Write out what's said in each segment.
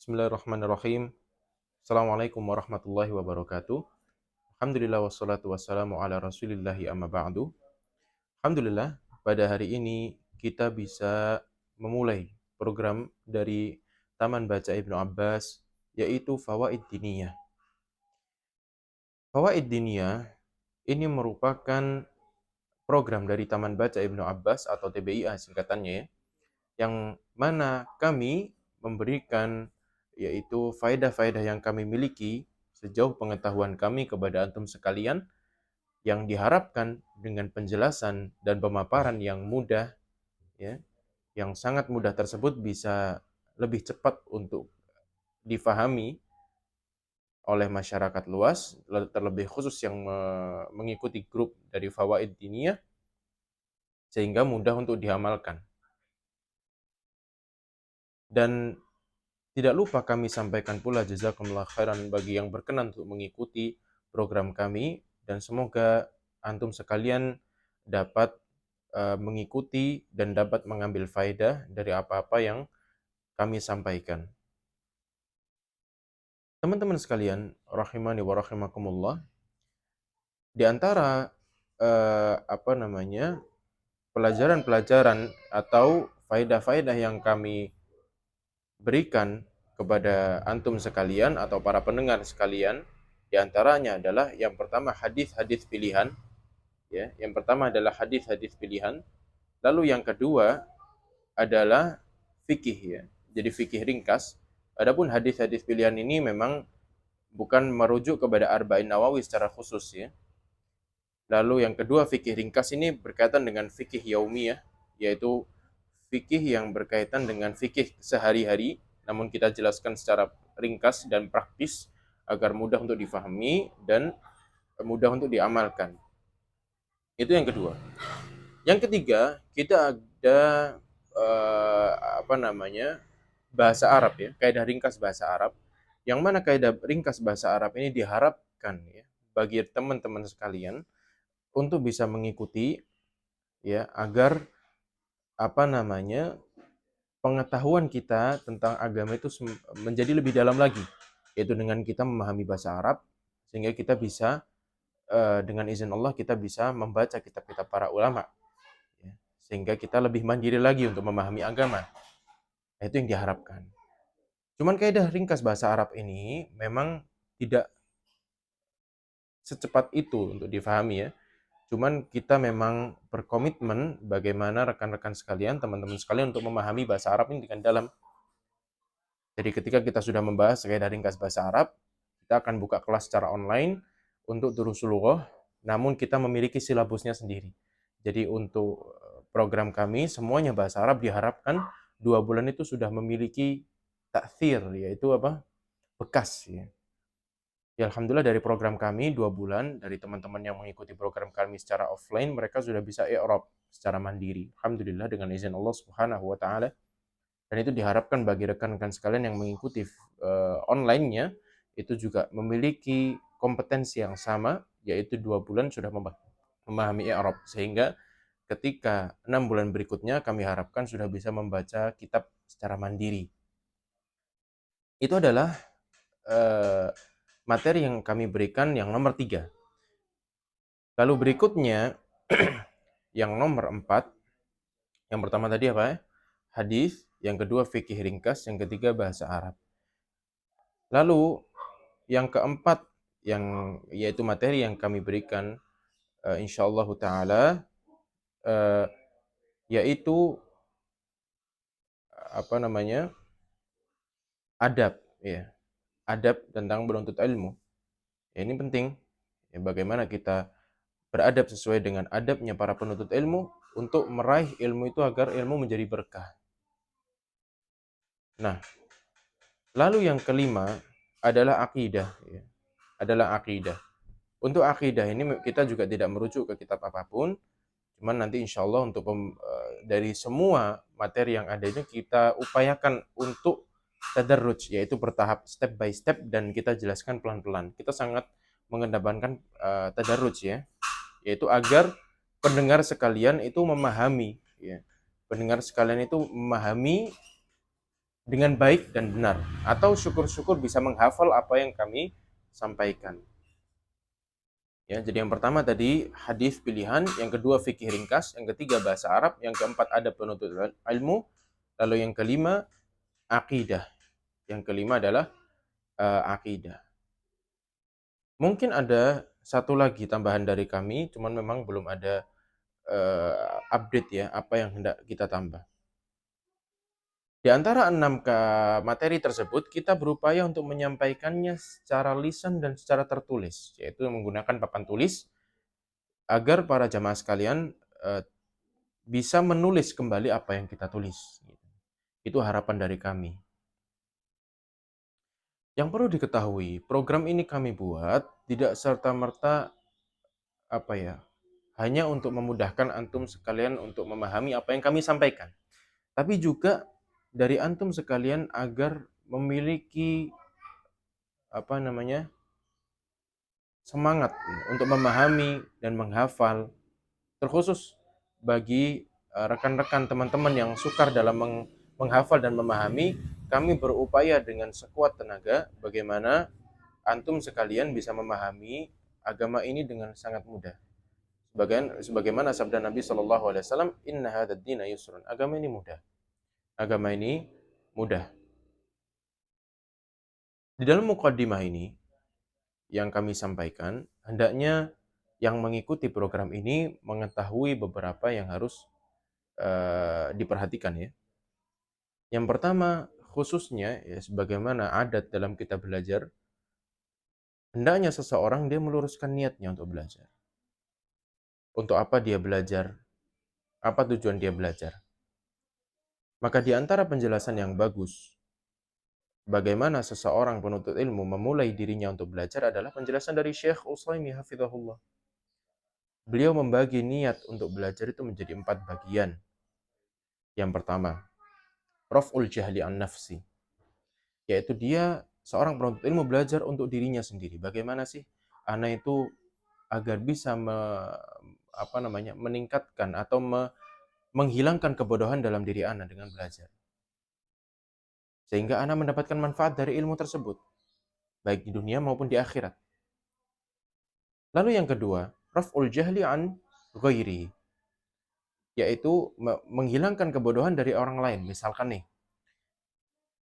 Bismillahirrahmanirrahim. Assalamualaikum warahmatullahi wabarakatuh. Alhamdulillah wassalatu wassalamu ala rasulillahi amma ba'du. Alhamdulillah, pada hari ini kita bisa memulai program dari Taman Baca Ibnu Abbas, yaitu Fawaid Diniyah. Fawaid Diniyah ini merupakan program dari Taman Baca Ibnu Abbas atau TBIA singkatannya ya, yang mana kami memberikan yaitu faedah-faedah yang kami miliki sejauh pengetahuan kami kepada antum sekalian, yang diharapkan dengan penjelasan dan pemaparan yang mudah ya, yang sangat mudah tersebut bisa lebih cepat untuk difahami oleh masyarakat luas, terlebih khusus yang mengikuti grup dari Fawaid Diniyah, sehingga mudah untuk diamalkan. Dan tidak lupa kami sampaikan pula jazakumullah khairan bagi yang berkenan untuk mengikuti program kami, dan semoga antum sekalian dapat mengikuti dan dapat mengambil faedah dari apa-apa yang kami sampaikan. Teman-teman sekalian, rahimani wa rahimakumullah, di antara pelajaran-pelajaran atau faedah-faedah yang kami berikan kepada antum sekalian atau para pendengar sekalian, di antaranya adalah yang pertama hadis-hadis pilihan ya. Yang pertama adalah hadis-hadis pilihan, lalu yang kedua adalah fikih ya. Jadi fikih ringkas. Adapun hadis-hadis pilihan ini memang bukan merujuk kepada Arba'in Nawawi secara khusus ya. Lalu yang kedua fikih ringkas ini berkaitan dengan fikih yaumiyah, yaitu fikih yang berkaitan dengan fikih sehari-hari, namun kita jelaskan secara ringkas dan praktis agar mudah untuk difahami dan mudah untuk diamalkan. Itu yang kedua. Yang ketiga, kita ada bahasa Arab ya, kaidah ringkas bahasa Arab. Yang mana kaidah ringkas bahasa Arab ini diharapkan ya bagi teman-teman sekalian untuk bisa mengikuti ya, agar pengetahuan kita tentang agama itu menjadi lebih dalam lagi, yaitu dengan kita memahami bahasa Arab, sehingga kita bisa dengan izin Allah kita bisa membaca kitab-kitab para ulama ya, sehingga kita lebih mandiri lagi untuk memahami agama. Itu yang diharapkan. Cuman kaidah ringkas bahasa Arab ini memang tidak secepat itu untuk difahami ya. Cuman kita memang berkomitmen bagaimana rekan-rekan sekalian, teman-teman sekalian untuk memahami bahasa Arab ini dengan dalam. Jadi ketika kita sudah membahas kaidah ringkas bahasa Arab, kita akan buka kelas secara online untuk durusul lughah, namun kita memiliki silabusnya sendiri. Jadi untuk program kami semuanya bahasa Arab, diharapkan 2 bulan itu sudah memiliki ta'thir, yaitu bekas ya. Ya alhamdulillah dari program kami 2 bulan, dari teman-teman yang mengikuti program kami secara offline, mereka sudah bisa i'rab secara mandiri. Alhamdulillah dengan izin Allah Subhanahu wa taala. Dan itu diharapkan bagi rekan-rekan sekalian yang mengikuti online-nya itu juga memiliki kompetensi yang sama, yaitu 2 bulan sudah memahami i'rab, sehingga ketika 6 bulan berikutnya kami harapkan sudah bisa membaca kitab secara mandiri. Itu adalah materi yang kami berikan yang nomor 3. Lalu berikutnya yang nomor 4, yang pertama tadi apa ya? Hadis, yang kedua fikih ringkas, yang ketiga bahasa Arab. Lalu yang keempat, yang yaitu materi yang kami berikan insyaallah taala yaitu adab ya. Adab tentang menuntut ilmu. Ya, ini penting. Ya, bagaimana kita beradab sesuai dengan adabnya para penuntut ilmu untuk meraih ilmu itu agar ilmu menjadi berkah. Nah, lalu yang kelima adalah akidah ya. Adalah akidah. Untuk akidah ini kita juga tidak merujuk ke kitab apapun, cuman nanti insya Allah untuk dari semua materi yang ada ini kita upayakan untuk tadarruj, yaitu bertahap, step by step, dan kita jelaskan pelan-pelan. Kita sangat mengedepankan tadarruj ya, yaitu agar pendengar sekalian itu memahami ya. Pendengar sekalian itu memahami dengan baik dan benar, atau syukur-syukur bisa menghafal apa yang kami sampaikan. Ya, jadi yang pertama tadi hadis pilihan, yang kedua fikih ringkas, yang ketiga bahasa Arab, yang keempat ada penuntut ilmu, lalu yang kelima akidah. Yang kelima adalah akidah. Mungkin ada satu lagi tambahan dari kami, cuman memang belum ada update ya apa yang hendak kita tambah. Di antara 6 materi tersebut, kita berupaya untuk menyampaikannya secara lisan dan secara tertulis, yaitu menggunakan papan tulis, agar para jamaah sekalian bisa menulis kembali apa yang kita tulis. Itu harapan dari kami. Yang perlu diketahui, program ini kami buat tidak serta-merta hanya untuk memudahkan antum sekalian untuk memahami apa yang kami sampaikan, tapi juga dari antum sekalian agar memiliki semangat untuk memahami dan menghafal, terkhusus bagi rekan-rekan teman-teman yang sukar dalam menghafal dan memahami. Kami berupaya dengan sekuat tenaga bagaimana antum sekalian bisa memahami agama ini dengan sangat mudah. Sebagaimana sabda Nabi Shallallahu Alaihi Wasallam, Inna hadad dina yusrun. Agama ini mudah. Agama ini mudah. Di dalam mukaddimah ini yang kami sampaikan, hendaknya yang mengikuti program ini mengetahui beberapa yang harus diperhatikan ya. Yang pertama, khususnya ya sebagaimana adat dalam kita belajar, hendaknya seseorang dia meluruskan niatnya untuk belajar. Untuk apa dia belajar? Apa tujuan dia belajar? Maka di antara penjelasan yang bagus bagaimana seseorang penuntut ilmu memulai dirinya untuk belajar adalah penjelasan dari Syekh Utsaimin hafizahullah. Beliau membagi niat untuk belajar itu menjadi 4 bagian. Yang pertama, raf'ul jahli an nafsi, yaitu dia seorang penuntut ilmu belajar untuk dirinya sendiri. Bagaimana sih ana itu agar bisa meningkatkan atau menghilangkan kebodohan dalam diri ana dengan belajar. Sehingga ana mendapatkan manfaat dari ilmu tersebut, baik di dunia maupun di akhirat. Lalu yang kedua, raf'ul jahli an ghairi, yaitu menghilangkan kebodohan dari orang lain. Misalkan nih,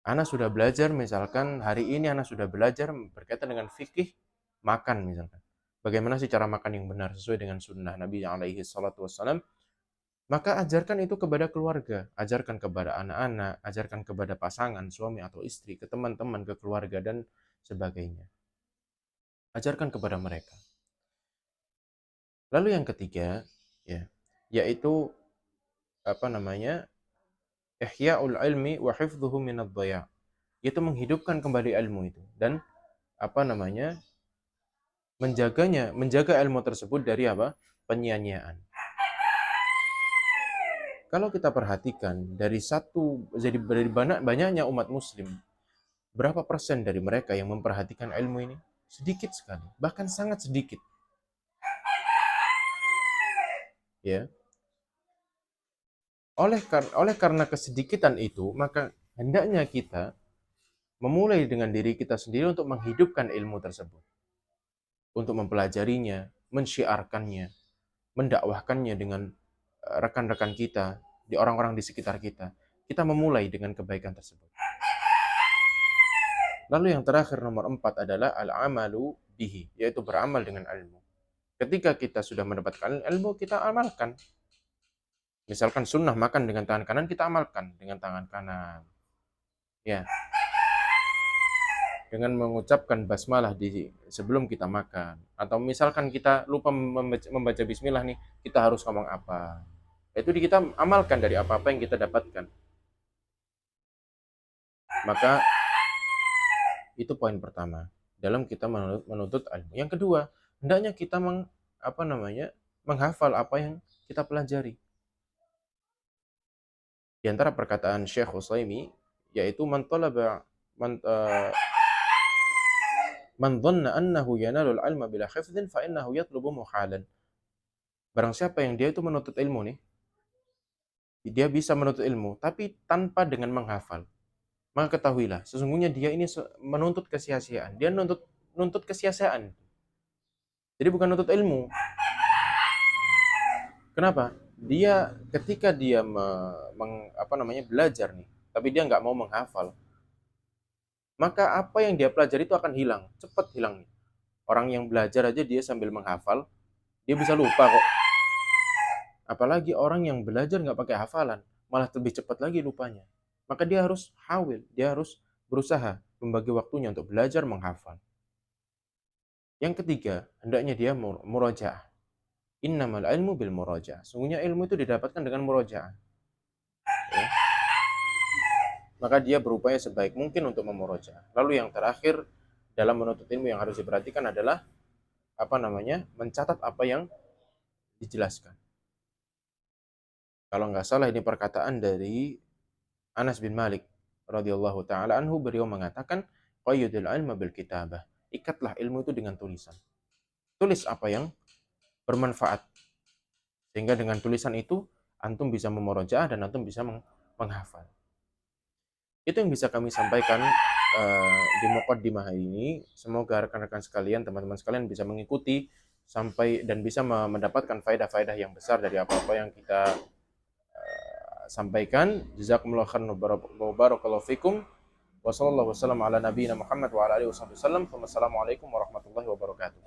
ana sudah belajar, misalkan hari ini ana sudah belajar berkaitan dengan fikih makan misalkan. Bagaimana sih cara makan yang benar sesuai dengan sunnah Nabi alaihi salatu wassalam? Maka ajarkan itu kepada keluarga, ajarkan kepada anak-anak, ajarkan kepada pasangan, suami atau istri, ke teman-teman, ke keluarga dan sebagainya. Ajarkan kepada mereka. Lalu yang ketiga, ya, yaitu ihya'ul ilmi wa hifdhuhu minadh dhaya'. Yaitu menghidupkan kembali ilmu itu dan menjaga ilmu tersebut dari penyia-nyiaan. Kalau kita perhatikan dari banyaknya umat muslim, berapa persen dari mereka yang memperhatikan ilmu ini? Sedikit sekali, bahkan sangat sedikit. Ya. Oleh karena kesedikitan itu, maka hendaknya kita memulai dengan diri kita sendiri untuk menghidupkan ilmu tersebut. Untuk mempelajarinya, mensyiarkannya, mendakwahkannya dengan rekan-rekan kita, di orang-orang di sekitar kita. Kita memulai dengan kebaikan tersebut. Lalu yang terakhir nomor 4 adalah al-amalu bihi, yaitu beramal dengan ilmu. Ketika kita sudah mendapatkan ilmu, kita amalkan. Misalkan sunnah makan dengan tangan kanan, kita amalkan dengan tangan kanan. Ya. Dengan mengucapkan basmalah sebelum kita makan. Atau misalkan kita lupa membaca bismillah nih, kita harus ngomong apa. Itu kita amalkan dari apa-apa yang kita dapatkan. Maka itu poin pertama dalam kita menuntut ilmu. Yang kedua, hendaknya kita menghafal apa yang kita pelajari. Di antara perkataan Syekh Utsaimin, yaitu man dhanna annahu yanalul ilma bila hifdhin fa innahu yatlubu muhalan. Barang siapa yang dia itu menuntut ilmu nih, dia bisa menuntut ilmu tapi tanpa dengan menghafal. maka ketahuilah, sesungguhnya dia ini menuntut kesia-siaan. Dia nuntut kesia-siaan. Jadi bukan nuntut ilmu. Kenapa? Dia ketika dia belajar nih, tapi dia nggak mau menghafal, maka apa yang dia pelajari itu akan hilang, cepat hilangnya. Orang yang belajar aja dia sambil menghafal, dia bisa lupa kok. Apalagi orang yang belajar nggak pakai hafalan, malah lebih cepat lagi lupanya. Maka dia harus hawil, dia harus berusaha membagi waktunya untuk belajar menghafal. Yang ketiga, hendaknya dia murojaah. Innamal ilmu bil murojaah. Sungguhnya ilmu itu didapatkan dengan murojaah. Ya. Maka dia berupaya sebaik mungkin untuk memurojaah. Lalu yang terakhir dalam menuntut ilmu yang harus diperhatikan adalah mencatat apa yang dijelaskan. Kalau nggak salah ini perkataan dari Anas bin Malik radhiyallahu taala anhu, beliau mengatakan qayyidul ilma bil kitabah. Ikatlah ilmu itu dengan tulisan. Tulis apa yang bermanfaat. Sehingga dengan tulisan itu antum bisa memurojaah dan antum bisa menghafal. Itu yang bisa kami sampaikan di muqaddimah ini. Semoga rekan-rekan sekalian, teman-teman sekalian bisa mengikuti sampai dan bisa mendapatkan faedah-faedah yang besar dari apa-apa yang kita sampaikan. Jazakumullahu khairan wa barakallahu fikum. Wassallallahu wasallam ala nabiyina Muhammad wa ala alihi wasallam. Wassalamualaikum warahmatullahi wabarakatuh.